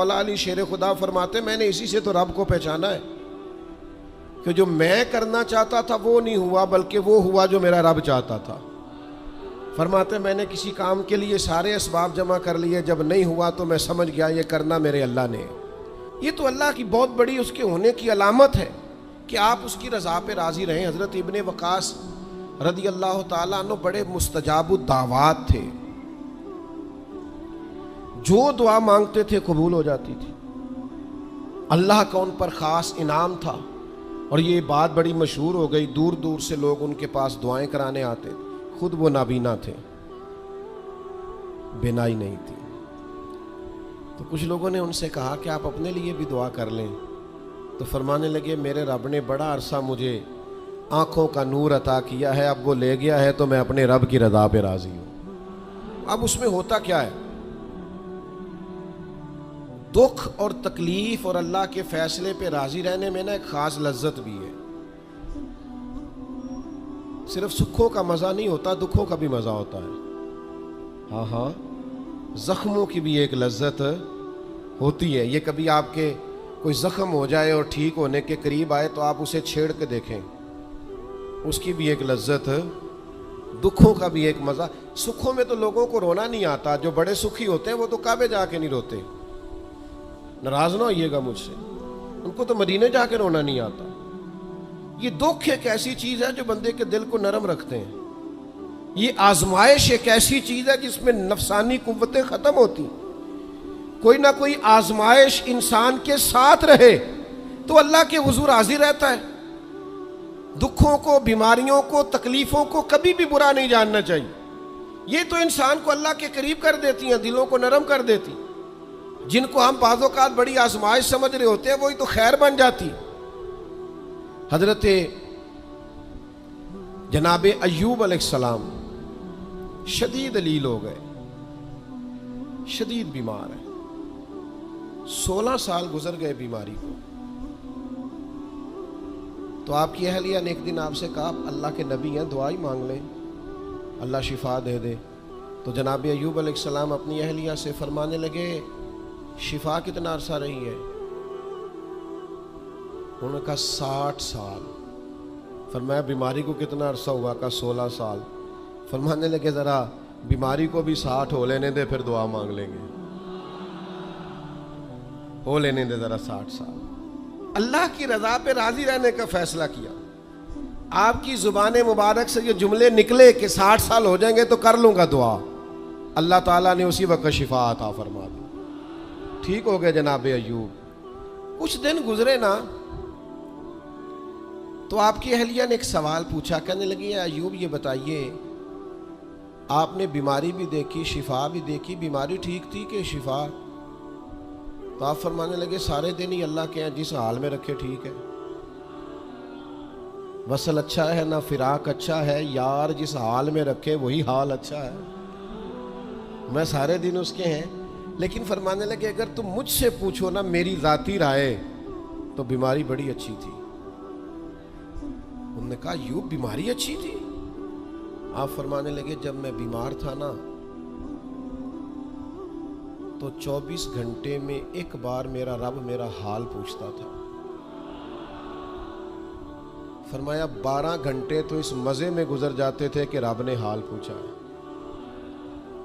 مولا علی شیر خدا فرماتے میں نے اسی سے تو رب کو پہچانا ہے کہ جو میں کرنا چاہتا تھا وہ نہیں ہوا، بلکہ وہ ہوا جو میرا رب چاہتا تھا۔ فرماتے میں نے کسی کام کے لیے سارے اسباب جمع کر لیے، جب نہیں ہوا تو میں سمجھ گیا یہ کرنا میرے اللہ نے۔ یہ تو اللہ کی بہت بڑی اس کے ہونے کی علامت ہے کہ آپ اس کی رضا پہ راضی رہیں۔ حضرت ابن وقاص رضی اللہ تعالیٰ عنہ بڑے مستجاب الدعوات تھے، جو دعا مانگتے تھے قبول ہو جاتی تھی، اللہ کا ان پر خاص انعام تھا۔ اور یہ بات بڑی مشہور ہو گئی، دور دور سے لوگ ان کے پاس دعائیں کرانے آتے تھے۔ خود وہ نابینا تھے، بینائی نہیں تھی۔ تو کچھ لوگوں نے ان سے کہا کہ آپ اپنے لیے بھی دعا کر لیں، تو فرمانے لگے میرے رب نے بڑا عرصہ مجھے آنکھوں کا نور عطا کیا ہے، اب وہ لے گیا ہے تو میں اپنے رب کی رضا پہ راضی ہوں۔ اب اس میں ہوتا کیا ہے؟ دکھ اور تکلیف اور اللہ کے فیصلے پہ راضی رہنے میں نا ایک خاص لذت بھی ہے۔ صرف سکھوں کا مزہ نہیں ہوتا، دکھوں کا بھی مزہ ہوتا ہے۔ ہاں زخموں کی بھی ایک لذت ہوتی ہے۔ یہ کبھی آپ کے کوئی زخم ہو جائے اور ٹھیک ہونے کے قریب آئے تو آپ اسے چھیڑ کے دیکھیں، اس کی بھی ایک لذت، دکھوں کا بھی ایک مزہ۔ سکھوں میں تو لوگوں کو رونا نہیں آتا، جو بڑے سکھی ہوتے ہیں وہ تو کعبے جا کے نہیں روتے، ناراض نہ ہوئیے گا مجھ سے، ان کو تو مدینے جا کے رونا نہیں آتا۔ یہ دکھ ایک ایسی چیز ہے جو بندے کے دل کو نرم رکھتے ہیں۔ یہ آزمائش ایک ایسی چیز ہے جس میں نفسانی قوتیں ختم ہوتی۔ کوئی نہ کوئی آزمائش انسان کے ساتھ رہے تو اللہ کے حضور حاضر رہتا ہے۔ دکھوں کو، بیماریوں کو، تکلیفوں کو کبھی بھی برا نہیں جاننا چاہیے۔ یہ تو انسان کو اللہ کے قریب کر دیتی ہیں، دلوں کو نرم کر دیتی۔ جن کو ہم بعض اوقات بڑی آزمائش سمجھ رہے ہوتے ہیں وہی تو خیر بن جاتی۔ حضرت جناب ایوب علیہ السلام شدید علیل ہو گئے، شدید بیمار ہے، 16 سال گزر گئے بیماری کو۔ تو آپ کی اہلیہ نے ایک دن آپ سے کہا اللہ کے نبی ہیں، دعا ہی مانگ لیں، اللہ شفا دے دے۔ تو جناب ایوب علیہ السلام اپنی اہلیہ سے فرمانے لگے شفا کتنا عرصہ رہی ہے؟ انہوں نے کہا 60 سال۔ فرمایا بیماری کو کتنا عرصہ ہوا؟ کہا 16 سال۔ فرمانے لگے ذرا بیماری کو بھی 60 ہو لینے دے، پھر دعا مانگ لیں گے، ہو لینے دے ذرا 60 سال۔ اللہ کی رضا پہ راضی رہنے کا فیصلہ کیا۔ آپ کی زبان مبارک سے یہ جملے نکلے کہ 60 سال ہو جائیں گے تو کر لوں گا دعا، اللہ تعالیٰ نے اسی وقت شفا عطا فرما دی، ٹھیک ہو گئے جناب ایوب۔ کچھ دن گزرے نا تو آپ کی اہلیہ نے ایک سوال پوچھا، کہنے لگی ایوب یہ بتائیے آپ نے بیماری بھی دیکھی، شفا بھی دیکھی، بیماری ٹھیک تھی کہ شفا؟ تو آپ فرمانے لگے سارے دن ہی اللہ کے ہیں، جس حال میں رکھے ٹھیک ہے۔ وصل اچھا ہے نہ فراق اچھا ہے، یار جس حال میں رکھے وہی حال اچھا ہے، میں سارے دن اس کے ہیں۔ لیکن فرمانے لگے اگر تم مجھ سے پوچھو نا میری ذاتی رائے تو بیماری بڑی اچھی تھی۔ انہوں نے کہا یوں بیماری اچھی تھی؟ آپ فرمانے لگے جب میں بیمار تھا نا تو 24 گھنٹے میں ایک بار میرا رب میرا حال پوچھتا تھا۔ فرمایا 12 گھنٹے تو اس مزے میں گزر جاتے تھے کہ رب نے حال پوچھا ہے،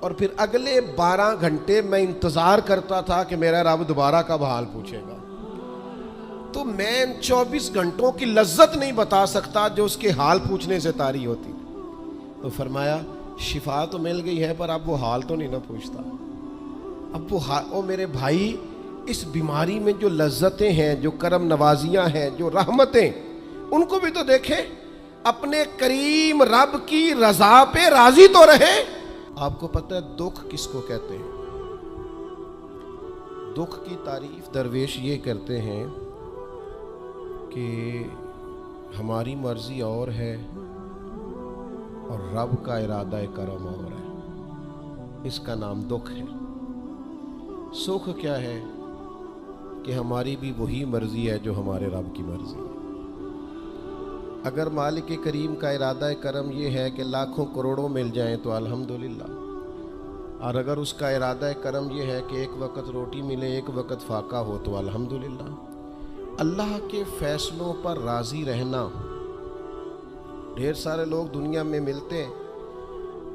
اور پھر اگلے 12 گھنٹے میں انتظار کرتا تھا کہ میرا رب دوبارہ کب حال پوچھے گا۔ تو میں 24 گھنٹوں کی لذت نہیں بتا سکتا جو اس کے حال پوچھنے سے طاری ہوتی۔ تو فرمایا شفا تو مل گئی ہے پر اب وہ حال تو نہیں نہ پوچھتا۔ اب وہ میرے بھائی اس بیماری میں جو لذتیں ہیں، جو کرم نوازیاں ہیں، جو رحمتیں، ان کو بھی تو دیکھیں، اپنے کریم رب کی رضا پہ راضی تو رہے۔ آپ کو پتہ ہے دکھ کس کو کہتے ہیں؟ دکھ کی تعریف درویش یہ کرتے ہیں کہ ہماری مرضی اور ہے اور رب کا ارادہ کرم اور ہے، اس کا نام دکھ ہے۔ سکھ کیا ہے کہ ہماری بھی وہی مرضی ہے جو ہمارے رب کی مرضی ہے۔ اگر مالک کریم کا ارادہ کرم یہ ہے کہ لاکھوں کروڑوں مل جائیں تو الحمدللہ، اور اگر اس کا ارادہ کرم یہ ہے کہ ایک وقت روٹی ملے ایک وقت فاقہ ہو تو الحمدللہ۔ اللہ کے فیصلوں پر راضی رہنا۔ ڈھیر سارے لوگ دنیا میں ملتے ہیں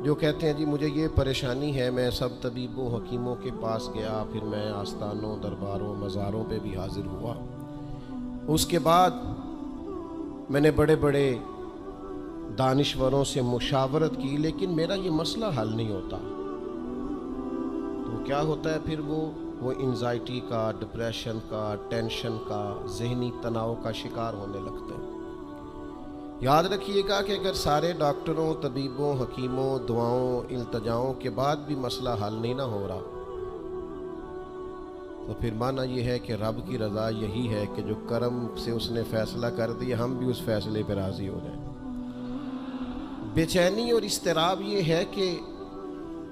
جو کہتے ہیں جی مجھے یہ پریشانی ہے، میں سب طبیبوں حکیموں کے پاس گیا، پھر میں آستانوں درباروں مزاروں پہ بھی حاضر ہوا، اس کے بعد میں نے بڑے بڑے دانشوروں سے مشاورت کی، لیکن میرا یہ مسئلہ حل نہیں ہوتا۔ تو کیا ہوتا ہے پھر وہ انزائٹی کا، ڈپریشن کا، ٹینشن کا، ذہنی تناؤ کا شکار ہونے لگتے ہیں۔ یاد رکھیے گا کہ اگر سارے ڈاکٹروں، طبیبوں، حکیموں، دعاؤں، التجاؤں کے بعد بھی مسئلہ حل نہیں نہ ہو رہا، تو پھر معنی یہ ہے کہ رب کی رضا یہی ہے کہ جو کرم سے اس نے فیصلہ کر دیا ہم بھی اس فیصلے پہ راضی ہو جائیں۔ بے چینی اور اضطراب یہ ہے کہ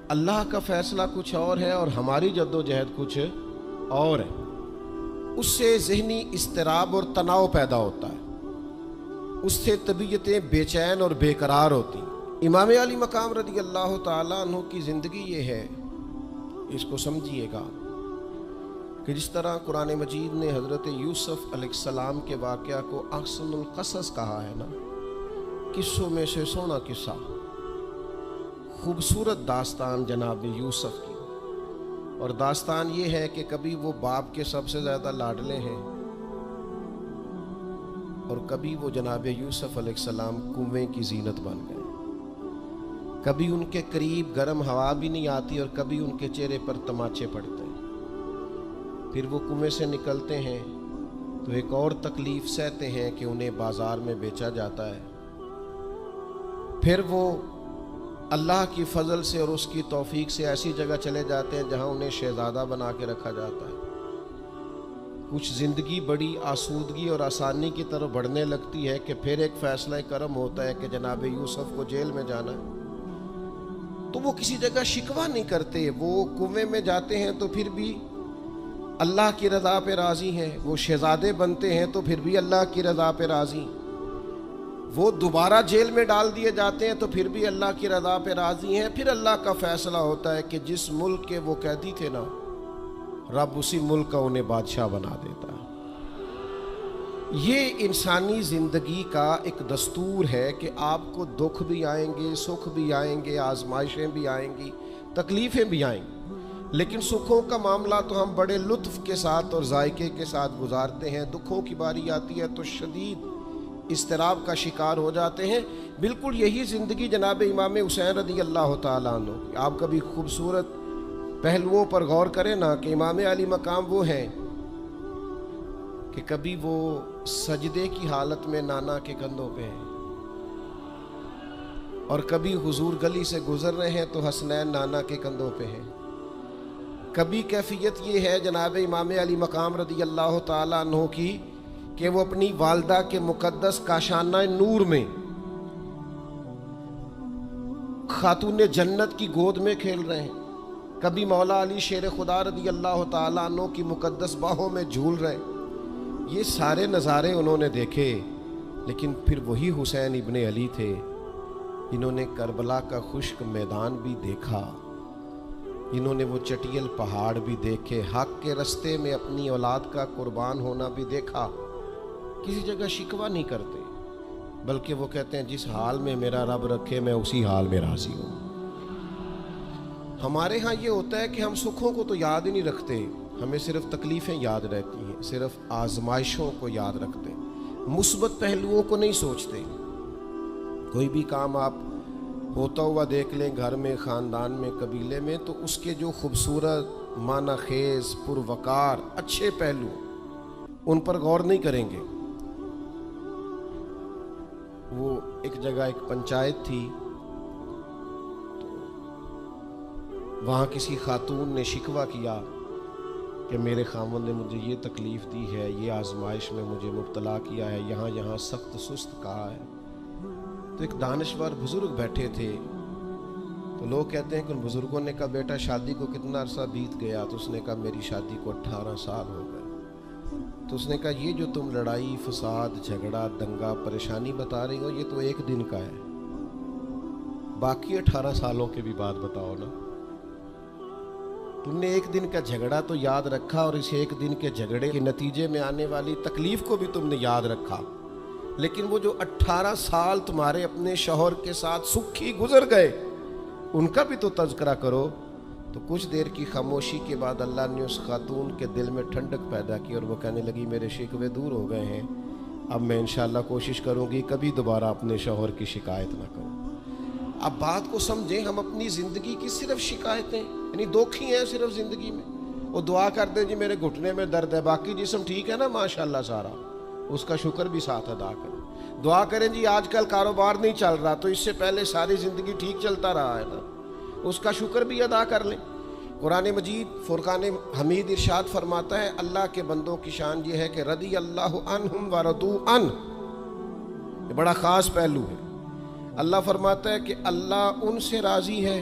اللہ کا فیصلہ کچھ اور ہے اور ہماری جد و جہد کچھ اور ہے، اس سے ذہنی اضطراب اور تناؤ پیدا ہوتا ہے، اس سے طبیعتیں بے چین اور بے قرار ہوتی۔ امام علی مقام رضی اللہ تعالیٰ عنہ کی زندگی یہ ہے، اس کو سمجھیے گا کہ جس طرح قرآن مجید نے حضرت یوسف علیہ السلام کے واقعہ کو احسن القصص کہا ہے نا، قصوں میں سے سونا قصہ، خوبصورت داستان جناب یوسف کی، اور داستان یہ ہے کہ کبھی وہ باپ کے سب سے زیادہ لاڈلے ہیں اور کبھی وہ جناب یوسف علیہ السلام کنویں کی زینت بن گئے، کبھی ان کے قریب گرم ہوا بھی نہیں آتی اور کبھی ان کے چہرے پر تماچے پڑتے ہیں۔ پھر وہ کنویں سے نکلتے ہیں تو ایک اور تکلیف سہتے ہیں کہ انہیں بازار میں بیچا جاتا ہے، پھر وہ اللہ کی فضل سے اور اس کی توفیق سے ایسی جگہ چلے جاتے ہیں جہاں انہیں شہزادہ بنا کے رکھا جاتا ہے۔ کچھ زندگی بڑی آسودگی اور آسانی کی طرف بڑھنے لگتی ہے کہ پھر ایک فیصلہ کرم ہوتا ہے کہ جناب یوسف کو جیل میں جانا ہے، تو وہ کسی جگہ شکوہ نہیں کرتے، وہ کنویں میں جاتے ہیں تو پھر بھی اللہ کی رضا پہ راضی ہیں، وہ شہزادے بنتے ہیں تو پھر بھی اللہ کی رضا پہ راضی، وہ دوبارہ جیل میں ڈال دیے جاتے ہیں تو پھر بھی اللہ کی رضا پہ راضی ہیں۔ پھر اللہ کا فیصلہ ہوتا ہے کہ جس ملک کے وہ قیدی تھے نا، رب اسی ملک کا انہیں بادشاہ بنا دیتا ہے۔ یہ انسانی زندگی کا ایک دستور ہے کہ آپ کو دکھ بھی آئیں گے، سکھ بھی آئیں گے، آزمائشیں بھی آئیں گی، تکلیفیں بھی آئیں گی، لیکن سکھوں کا معاملہ تو ہم بڑے لطف کے ساتھ اور ذائقے کے ساتھ گزارتے ہیں، دکھوں کی باری آتی ہے تو شدید اضطراب کا شکار ہو جاتے ہیں۔ بالکل یہی زندگی جناب امام حسین رضی اللہ تعالیٰ عنہ، آپ کبھی خوبصورت پہلوؤں پر غور کریں نا کہ امام علی مقام وہ ہیں کہ کبھی وہ سجدے کی حالت میں نانا کے کندھوں پہ ہیں اور کبھی حضور گلی سے گزر رہے ہیں تو حسنین نانا کے کندھوں پہ ہیں، کبھی کیفیت یہ ہے جناب امام علی مقام رضی اللہ تعالیٰ عنہ کی کہ وہ اپنی والدہ کے مقدس کاشانہ نور میں خاتون جنت کی گود میں کھیل رہے ہیں، کبھی مولا علی شیر خدا رضی اللہ تعالیٰ عنہ کی مقدس باہوں میں جھول رہے ہیں۔ یہ سارے نظارے انہوں نے دیکھے، لیکن پھر وہی حسین ابن علی تھے انہوں نے کربلا کا خشک میدان بھی دیکھا، انہوں نے وہ چٹیل پہاڑ بھی دیکھے، حق کے رستے میں اپنی اولاد کا قربان ہونا بھی دیکھا، کسی جگہ شکوہ نہیں کرتے، بلکہ وہ کہتے ہیں جس حال میں میرا رب رکھے میں اسی حال میں راضی ہوں۔ ہمارے ہاں یہ ہوتا ہے کہ ہم سکھوں کو تو یاد ہی نہیں رکھتے، ہمیں صرف تکلیفیں یاد رہتی ہیں، صرف آزمائشوں کو یاد رکھتے ہیں، مثبت پہلوؤں کو نہیں سوچتے۔ کوئی بھی کام آپ ہوتا ہوا دیکھ لیں گھر میں، خاندان میں، قبیلے میں، تو اس کے جو خوبصورت، معنی خیز، پروقار، اچھے پہلو ان پر غور نہیں کریں گے۔ وہ ایک جگہ ایک پنچایت تھی، وہاں کسی خاتون نے شکوہ کیا کہ میرے خاوند نے مجھے یہ تکلیف دی ہے، یہ آزمائش میں مجھے مبتلا کیا ہے، یہاں سخت سست کہا ہے۔ تو ایک دانشور بزرگ بیٹھے تھے، تو لوگ کہتے ہیں کہ ان بزرگوں نے کہا بیٹا شادی کو کتنا عرصہ بیت گیا؟ تو اس نے کہا میری شادی کو 18 سال ہو گئے۔ تو اس نے کہا یہ جو تم لڑائی، فساد، جھگڑا، دنگا، پریشانی بتا رہی ہو یہ تو ایک دن کا ہے، باقی 18 سالوں کے بھی بات بتاؤ نا۔ تم نے ایک دن کا جھگڑا تو یاد رکھا اور اس ایک دن کے جھگڑے کے نتیجے میں آنے والی تکلیف کو بھی تم نے یاد رکھا، لیکن وہ جو 18 سال تمہارے اپنے شوہر کے ساتھ سکھی گزر گئے ان کا بھی تو تذکرہ کرو۔ تو کچھ دیر کی خاموشی کے بعد اللہ نے اس خاتون کے دل میں ٹھنڈک پیدا کی اور وہ کہنے لگی میرے شکوے دور ہو گئے ہیں، اب میں انشاءاللہ کوشش کروں گی کبھی دوبارہ اپنے شوہر کی شکایت نہ کروں۔ اب بات کو سمجھیں، ہم اپنی زندگی کی صرف شکایتیں یعنی دکھ ہی ہیں صرف زندگی میں، وہ دعا کر دیں جی میرے گھٹنے میں درد ہے، باقی جسم ٹھیک ہے نا ماشاءاللہ سارا، اس کا شکر بھی ساتھ ادا کریں۔ دعا کریں جی آج کل کاروبار نہیں چل رہا تو اس سے پہلے ساری زندگی ٹھیک چلتا رہا ہے نا، اس کا شکر بھی ادا کر لیں۔ قرآن مجید فرقان حمید ارشاد فرماتا ہے اللہ کے بندوں کی شان یہ ہے کہ رضی اللہ عنہم ورضوا عنہ، یہ بڑا خاص پہلو ہے۔ اللہ فرماتا ہے کہ اللہ ان سے راضی ہے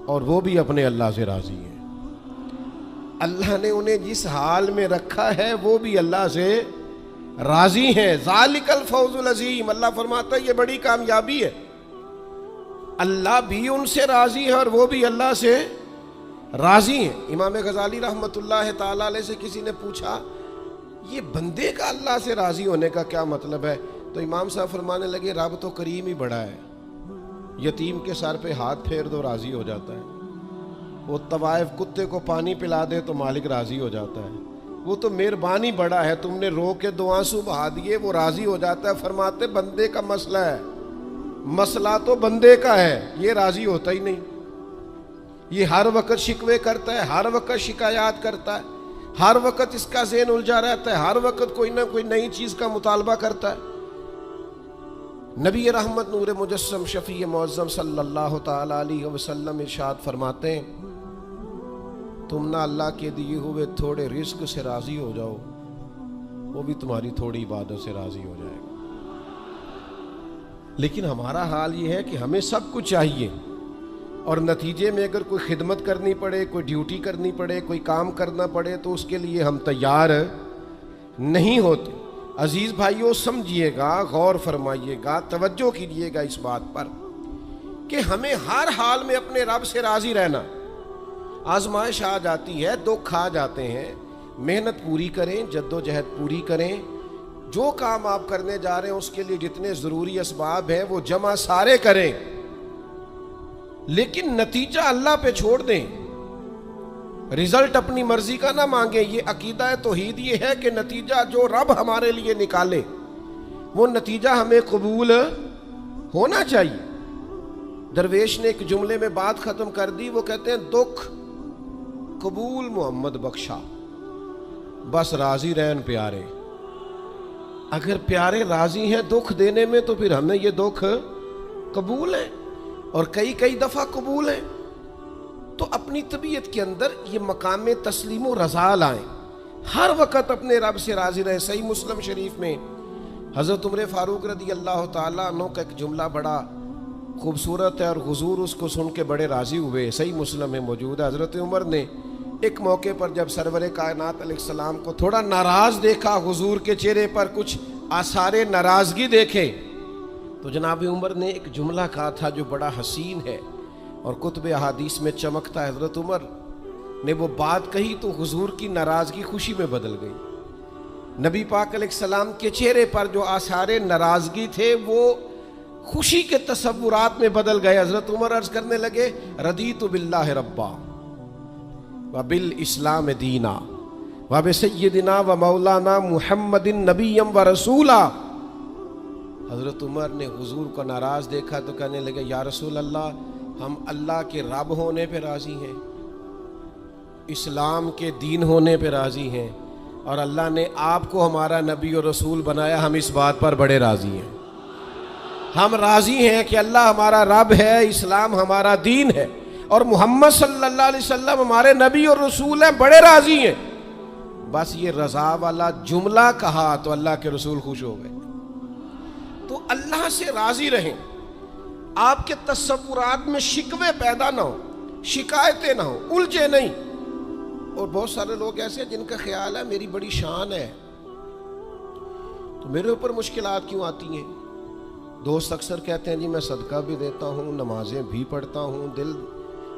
اور وہ بھی اپنے اللہ سے راضی ہے۔ اللہ نے انہیں جس حال میں رکھا ہے وہ بھی اللہ سے راضی ہیں۔ ذالک الفوز العظیم، اللہ فرماتا ہے یہ بڑی کامیابی ہے، اللہ بھی ان سے راضی ہے اور وہ بھی اللہ سے راضی ہیں۔ امام غزالی رحمۃ اللہ تعالی علیہ سے کسی نے پوچھا یہ بندے کا اللہ سے راضی ہونے کا کیا مطلب ہے؟ تو امام صاحب فرمانے لگے رب تو کریم ہی بڑا ہے، یتیم کے سر پہ ہاتھ پھیر دو راضی ہو جاتا ہے، وہ طوائف کتے کو پانی پلا دے تو مالک راضی ہو جاتا ہے، وہ تو مہربانی بڑا ہے، تم نے رو کے 2 آنسو بہا دیے وہ راضی ہو جاتا ہے۔ فرماتے بندے کا مسئلہ ہے، مسئلہ تو بندے کا ہے، یہ راضی ہوتا ہی نہیں، یہ ہر وقت شکوے کرتا ہے، ہر وقت شکایات کرتا ہے، ہر وقت اس کا ذہن الجھا رہتا ہے، ہر وقت کوئی نہ کوئی نئی چیز کا مطالبہ کرتا ہے۔ نبی رحمت نور مجسم شفیع معظم صلی اللہ تعالی علیہ وسلم ارشاد فرماتے ہیں تم نہ اللہ کے دیے ہوئے تھوڑے رزق سے راضی ہو جاؤ، وہ بھی تمہاری تھوڑی عبادت سے راضی ہو جائے گا۔ لیکن ہمارا حال یہ ہے کہ ہمیں سب کچھ چاہیے اور نتیجے میں اگر کوئی خدمت کرنی پڑے، کوئی ڈیوٹی کرنی پڑے، کوئی کام کرنا پڑے تو اس کے لیے ہم تیار نہیں ہوتے۔ عزیز بھائیوں سمجھیے گا، غور فرمائیے گا، توجہ کیجیے گا اس بات پر کہ ہمیں ہر حال میں اپنے رب سے راضی رہنا۔ آزمائش آ جاتی ہے، دکھ آ جاتے ہیں، محنت پوری کریں، جد و جہد پوری کریں، جو کام آپ کرنے جا رہے ہیں اس کے لیے جتنے ضروری اسباب ہیں وہ جمع سارے کریں، لیکن نتیجہ اللہ پہ چھوڑ دیں، رزلٹ اپنی مرضی کا نہ مانگیں۔ یہ عقیدہ توحید یہ ہے کہ نتیجہ جو رب ہمارے لیے نکالے وہ نتیجہ ہمیں قبول ہونا چاہیے۔ درویش نے ایک جملے میں بات ختم کر دی، وہ کہتے ہیں دکھ قبول محمد بخشا، بس راضی رہن پیارے۔ اگر پیارے راضی ہیں دکھ دینے میں تو پھر ہمیں یہ دکھ قبول ہے اور کئی دفعہ قبول ہے۔ تو اپنی طبیعت کے اندر یہ مقام تسلیم و رضا لائیں، ہر وقت اپنے رب سے راضی رہے۔ صحیح مسلم شریف میں حضرت عمر فاروق رضی اللہ تعالیٰ عنہ کا ایک جملہ بڑا خوبصورت ہے اور حضور اس کو سن کے بڑے راضی ہوئے، صحیح مسلم میں موجود ہے۔ حضرت عمر نے ایک موقع پر جب سرور کائنات علیہ السلام کو تھوڑا ناراض دیکھا، حضور کے چہرے پر کچھ آثار ناراضگی دیکھے، تو جناب عمر نے ایک جملہ کہا تھا جو بڑا حسین ہے اور کتب احادیث میں چمکتا ہے۔ حضرت عمر نے وہ بات کہی تو حضور کی ناراضگی خوشی میں بدل گئی، نبی پاک علیہ السلام کے چہرے پر جو آثار ناراضگی تھے وہ خوشی کے تصورات میں بدل گئے۔ حضرت عمر عرض کرنے لگے رضیت باللہ ربا وبالاسلام دینا وبسیدنا ومولانا محمد نبیم ورسولا۔ حضرت عمر نے حضور کو ناراض دیکھا تو کہنے لگے یا رسول اللہ، ہم اللہ کے رب ہونے پہ راضی ہیں، اسلام کے دین ہونے پہ راضی ہیں، اور اللہ نے آپ کو ہمارا نبی اور رسول بنایا، ہم اس بات پر بڑے راضی ہیں۔ ہم راضی ہیں کہ اللہ ہمارا رب ہے، اسلام ہمارا دین ہے، اور محمد صلی اللہ علیہ وسلم ہمارے نبی اور رسول ہیں، بڑے راضی ہیں۔ بس یہ رضا والا جملہ کہا تو اللہ کے رسول خوش ہو گئے۔ تو اللہ سے راضی رہیں، آپ کے تصورات میں شکوے پیدا نہ ہو، شکایتیں نہ ہو، الجھے نہیں۔ اور بہت سارے لوگ ایسے ہیں جن کا خیال ہے میری بڑی شان ہے تو میرے اوپر مشکلات کیوں آتی ہیں۔ دوست اکثر کہتے ہیں جی میں صدقہ بھی دیتا ہوں، نمازیں بھی پڑھتا ہوں، دل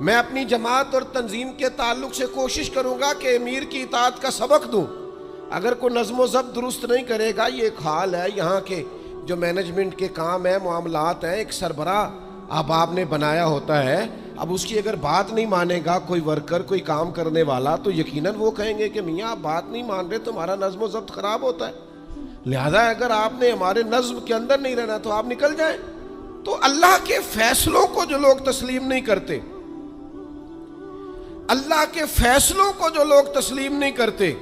میں اپنی جماعت اور تنظیم کے تعلق سے کوشش کروں گا کہ امیر کی اطاعت کا سبق دوں. اگر کوئی نظم و ضبط درست نہیں کرے گا، یہ ایک حال ہے یہاں کے جو مینجمنٹ کے کام ہیں، معاملات ہیں، ایک سربراہ آپ نے بنایا ہوتا ہے، اب اس کی اگر بات نہیں مانے گا کوئی ورکر، کوئی کام کرنے والا، تو یقیناً وہ کہیں گے کہ میاں آپ بات نہیں مان رہے، تمہارا نظم و ضبط خراب ہوتا ہے، لہذا اگر آپ نے ہمارے نظم کے اندر نہیں رہنا تو آپ نکل جائیں. تو اللہ کے فیصلوں کو جو لوگ تسلیم نہیں کرتے، اللہ کے فیصلوں کو جو لوگ تسلیم نہیں کرتے،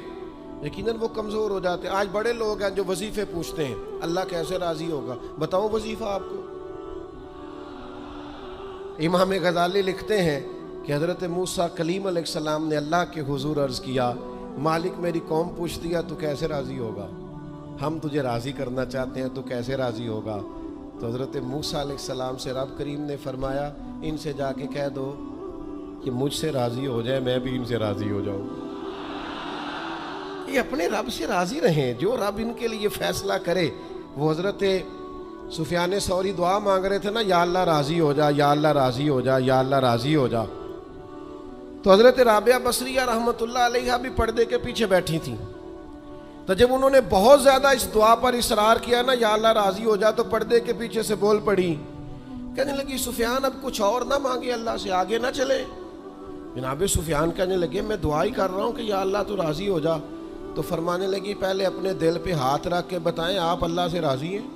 یقیناً وہ کمزور ہو جاتے ہیں. آج بڑے لوگ ہیں جو وظیفے پوچھتے ہیں اللہ کیسے راضی ہوگا. بتاؤں وظیفہ آپ کو؟ امام غزالی لکھتے ہیں کہ حضرت موسیٰ کلیم علیہ السلام نے اللہ کے حضور عرض کیا، مالک میری قوم پوچھتی ہے تو کیسے راضی ہوگا، ہم تجھے راضی کرنا چاہتے ہیں تو کیسے راضی ہوگا. تو حضرت موسیٰ علیہ السلام سے رب کریم نے فرمایا ان سے جا کے کہہ دو کہ مجھ سے راضی ہو جائے، میں بھی ان سے راضی ہو جاؤں. یہ اپنے رب سے راضی رہیں، جو رب ان کے لیے فیصلہ کرے. وہ حضرت سفیان ثوری دعا مانگ رہے تھے نا، یا اللہ راضی ہو جا، یا اللہ راضی ہو جا، یا اللہ راضی ہو جا. تو حضرت رابعہ بصریہ رحمۃ اللہ علیہا بھی پردے کے پیچھے بیٹھی تھیں. تو جب انہوں نے بہت زیادہ اس دعا پر اصرار کیا نا، یا اللہ راضی ہو جا، تو پردے کے پیچھے سے بول پڑی، کہنے لگی سفیان اب کچھ اور نہ مانگے، اللہ سے آگے نہ چلے. جناب سفیان کہنے لگے میں دعا ہی کر رہا ہوں کہ یا اللہ تو راضی ہو جا. تو فرمانے لگی پہلے اپنے دل پہ ہاتھ رکھ کے بتائیں آپ اللہ سے راضی ہیں؟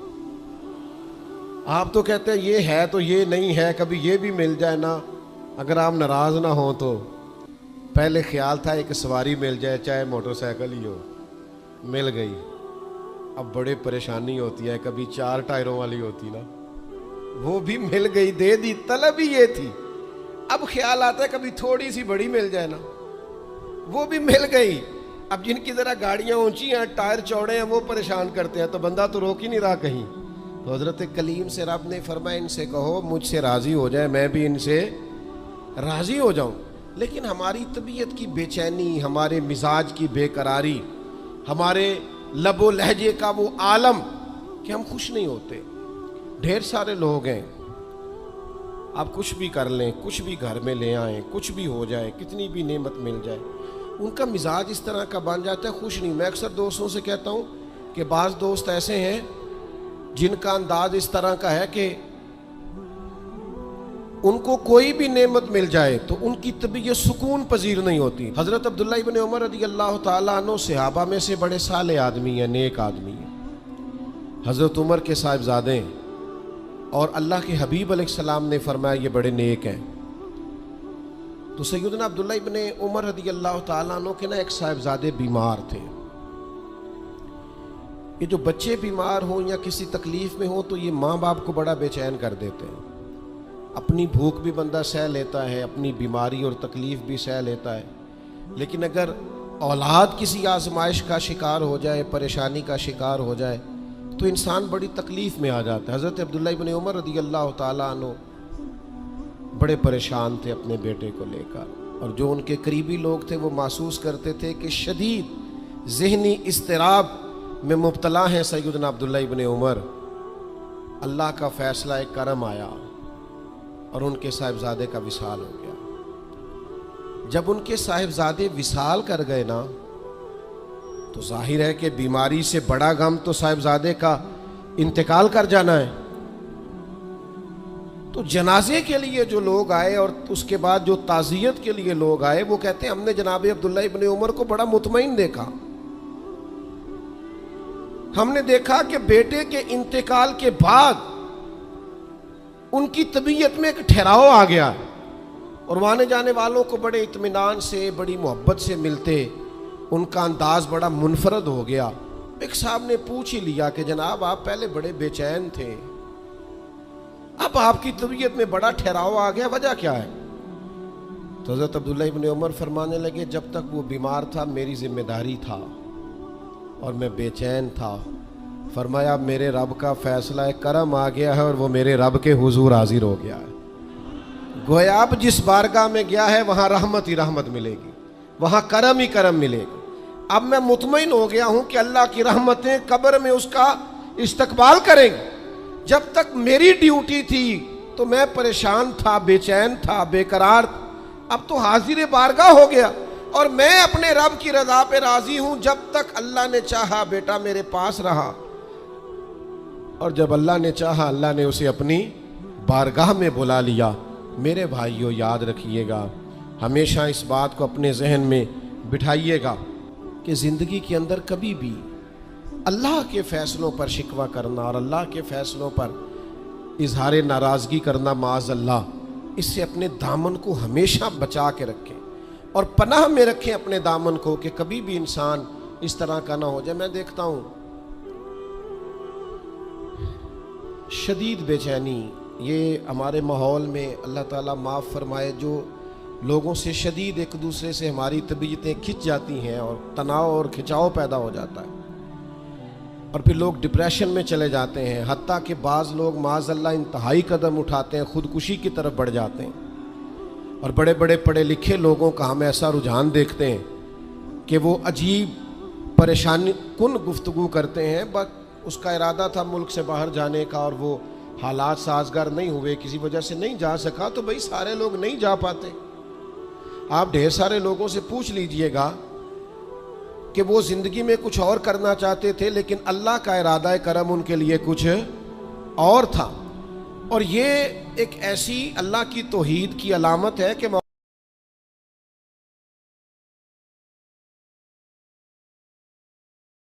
آپ تو کہتے ہیں یہ ہے تو یہ نہیں ہے، کبھی یہ بھی مل جائے نا. اگر آپ ناراض نہ ہوں تو پہلے خیال تھا ایک سواری مل جائے، چاہے موٹر سائیکل ہی ہو، مل گئی. اب بڑے پریشانی ہوتی ہے، کبھی 4 ٹائروں والی ہوتی نا، وہ بھی مل گئی، دے دی، طلب ہی یہ تھی. اب خیال آتا ہے کبھی تھوڑی سی بڑی مل جائے نا، وہ بھی مل گئی. اب جن کی ذرا گاڑیاں اونچی ہیں، ٹائر چوڑے ہیں، وہ پریشان کرتے ہیں، تو بندہ تو روک ہی نہیں رہا کہیں. تو حضرت کلیم سے رب نے فرمایا ان سے کہو مجھ سے راضی ہو جائے، میں بھی ان سے راضی ہو جاؤں. لیکن ہماری طبیعت کی بے چینی، ہمارے مزاج کی بے قراری، ہمارے لب و لہجے کا وہ عالم کہ ہم خوش نہیں ہوتے. ڈھیر سارے لوگ ہیں، آپ کچھ بھی کر لیں، کچھ بھی گھر میں لے آئیں، کچھ بھی ہو جائے، کتنی بھی نعمت مل جائے، ان کا مزاج اس طرح کا بن جاتا ہے، خوش نہیں. میں اکثر دوستوں سے کہتا ہوں کہ بعض دوست ایسے ہیں جن کا انداز اس طرح کا ہے کہ ان کو کوئی بھی نعمت مل جائے تو ان کی طبیعت سکون پذیر نہیں ہوتی. حضرت عبداللہ ابن عمر رضی اللہ تعالیٰ عنہ صحابہ میں سے بڑے صالح آدمی ہیں، نیک آدمی ہیں، حضرت عمر کے صاحبزادے ہیں، اور اللہ کے حبیب علیہ السلام نے فرمایا یہ بڑے نیک ہیں. تو سیدنا عبداللہ ابن عمر رضی اللہ تعالیٰ عنہ کے نا ایک صاحبزادے بیمار تھے. یہ جو بچے بیمار ہوں یا کسی تکلیف میں ہوں تو یہ ماں باپ کو بڑا بے چین کر دیتے ہیں. اپنی بھوک بھی بندہ سہ لیتا ہے، اپنی بیماری اور تکلیف بھی سہ لیتا ہے، لیکن اگر اولاد کسی آزمائش کا شکار ہو جائے، پریشانی کا شکار ہو جائے تو انسان بڑی تکلیف میں آ جاتا ہے. حضرت عبداللہ ابن عمر رضی اللہ تعالیٰ عنہ بڑے پریشان تھے اپنے بیٹے کو لے کر، اور جو ان کے قریبی لوگ تھے وہ محسوس کرتے تھے کہ شدید ذہنی اضطراب میں مبتلا ہیں سیدنا عبداللہ ابن عمر. اللہ کا فیصلہ ایک کرم آیا اور ان کے صاحبزادے کا وصال ہو گیا. جب ان کے صاحبزادے وصال کر گئے نا تو ظاہر ہے کہ بیماری سے بڑا غم تو صاحبزادے کا انتقال کر جانا ہے. تو جنازے کے لیے جو لوگ آئے اور اس کے بعد جو تعزیت کے لیے لوگ آئے وہ کہتے ہیں ہم نے جناب عبداللہ ابن عمر کو بڑا مطمئن دیکھا. ہم نے دیکھا کہ بیٹے کے انتقال کے بعد ان کی طبیعت میں ایک ٹھہراؤ آ گیا اور وہ آنے جانے والوں کو بڑے اطمینان سے، بڑی محبت سے ملتے، ان کا انداز بڑا منفرد ہو گیا. ایک صاحب نے پوچھ ہی لیا کہ جناب آپ پہلے بڑے بے چین تھے، اب آپ کی طبیعت میں بڑا ٹھہراؤ آ گیا، وجہ کیا ہے؟ تو حضرت عبداللہ ابن عمر فرمانے لگے جب تک وہ بیمار تھا میری ذمہ داری تھا اور میں بے چین تھا. فرمایا میرے رب کا فیصلہ کرم آ گیا ہے اور وہ میرے رب کے حضور حاضر ہو گیا ہے. گویا اب جس بارگاہ میں گیا ہے وہاں رحمت ہی رحمت ملے گی، وہاں کرم ہی کرم ملے گا. اب میں مطمئن ہو گیا ہوں کہ اللہ کی رحمتیں قبر میں اس کا استقبال کریں گی. جب تک میری ڈیوٹی تھی تو میں پریشان تھا، بے چین تھا، بے قرار تھا. اب تو حاضر بارگاہ ہو گیا اور میں اپنے رب کی رضا پہ راضی ہوں جب تک اللہ نے چاہا بیٹا میرے پاس رہا، اور جب اللہ نے چاہا اللہ نے اسے اپنی بارگاہ میں بلا لیا۔ میرے بھائیوں یاد رکھیے گا، ہمیشہ اس بات کو اپنے ذہن میں بٹھائیے گا کہ زندگی کے اندر کبھی بھی اللہ کے فیصلوں پر شکوہ کرنا اور اللہ کے فیصلوں پر اظہار ناراضگی کرنا معاذ اللہ، اس سے اپنے دامن کو ہمیشہ بچا کے رکھیں اور پناہ میں رکھیں اپنے دامن کو کہ کبھی بھی انسان اس طرح کا نہ ہو جائے۔ میں دیکھتا ہوں شدید بے چینی یہ ہمارے ماحول میں، اللہ تعالیٰ معاف فرمائے، جو لوگوں سے شدید ایک دوسرے سے ہماری طبیعتیں کھنچ جاتی ہیں اور تناؤ اور کھنچاؤ پیدا ہو جاتا ہے، اور پھر لوگ ڈپریشن میں چلے جاتے ہیں، حتیٰ کہ بعض لوگ معاذ اللہ انتہائی قدم اٹھاتے ہیں، خودکشی کی طرف بڑھ جاتے ہیں۔ اور بڑے بڑے پڑھے لکھے لوگوں کا ہم ایسا رجحان دیکھتے ہیں کہ وہ عجیب پریشانی کن گفتگو کرتے ہیں، بس اس کا ارادہ تھا ملک سے باہر جانے کا اور وہ حالات سازگار نہیں ہوئے، کسی وجہ سے نہیں جا سکا، تو بھئی سارے لوگ نہیں جا پاتے۔ آپ ڈھیر سارے لوگوں سے پوچھ لیجئے گا کہ وہ زندگی میں کچھ اور کرنا چاہتے تھے لیکن اللہ کا ارادہ کرم ان کے لیے کچھ اور تھا، اور یہ ایک ایسی اللہ کی توحید کی علامت ہے کہ